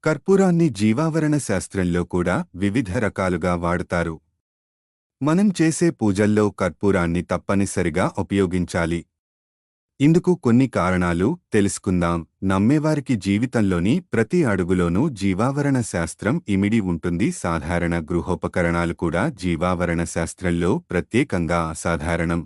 కర్పూరాన్ని జీవావరణ శాస్త్రంలో కూడా వివిధ రకాలుగా వాడుతారు. మనం చేసే పూజల్లో కర్పూరాన్ని తప్పనిసరిగా ఉపయోగించాలి. ఇందుకు కొన్ని కారణాలు తెలుసుకుందాం. నమ్మేవారికి జీవితంలోని ప్రతి అడుగులోనూ జీవావరణ శాస్త్రం ఇమిడి ఉంటుంది. సాధారణ గృహోపకరణాలు కూడా జీవావరణ శాస్త్రంలో ప్రత్యేకంగా అసాధారణం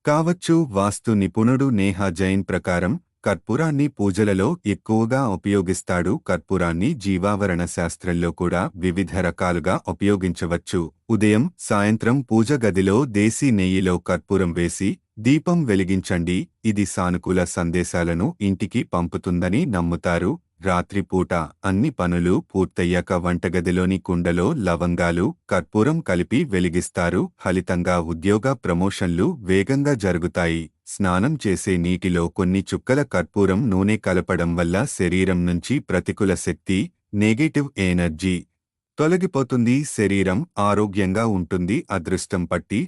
కావచ్చు. వాస్తు నిపుణుడు నేహా జైన్ ప్రకారం కర్పూరాన్ని పూజలలో ఎక్కువగా ఉపయోగిస్తాడు. కర్పూరాన్ని జీవావరణ శాస్త్రంలో కూడా వివిధ రకాలుగా ఉపయోగించవచ్చు. ఉదయం, సాయంత్రం పూజ గదిలో దేశీ నెయ్యిలో కర్పూరం వేసి దీపం వెలిగించండి. ఇది సానుకూల సందేశాలను ఇంటికి పంపుతుందని నమ్ముతారు. రాత్రిపూట అన్ని పనులు పూర్తయ్యాక వంటగదిలోని కుండలో లవంగాలు, కర్పూరం కలిపి వెలిగిస్తారు. ఫలితంగా ఉద్యోగ ప్రమోషన్లు వేగంగా జరుగుతాయి. స్నానం చేసే నీటిలో కొన్ని చుక్కల కర్పూరం నూనె కలపడం వల్ల శరీరం నుంచి ప్రతికూల శక్తి, నెగటివ్ ఎనర్జీ తొలగిపోతుంది. శరీరం ఆరోగ్యంగా ఉంటుంది. అదృష్టం పట్టి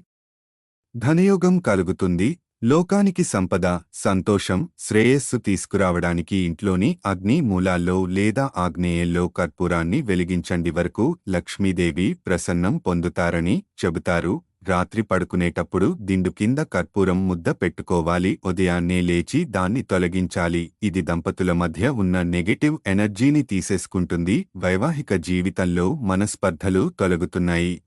ధనయోగం కలుగుతుంది. లోకానికి సంపద, సంతోషం, శ్రేయస్సు తీసుకురావడానికి ఇంట్లోని అగ్ని మూలాల్లో లేదా ఆగ్నేయంలో కర్పూరాన్ని వెలిగించండి. వరకు లక్ష్మీదేవి ప్రసన్నం పొందుతారని చెబుతారు. రాత్రి పడుకునేటప్పుడు దిండు కింద కర్పూరం ముద్ద పెట్టుకోవాలి. ఉదయాన్నే లేచి దాన్ని తొలగించాలి. ఇది దంపతుల మధ్య ఉన్న నెగటివ్ ఎనర్జీని తీసేసుకుంటుంది. వైవాహిక జీవితంలో మనస్పర్ధలు తొలగుతున్నాయి.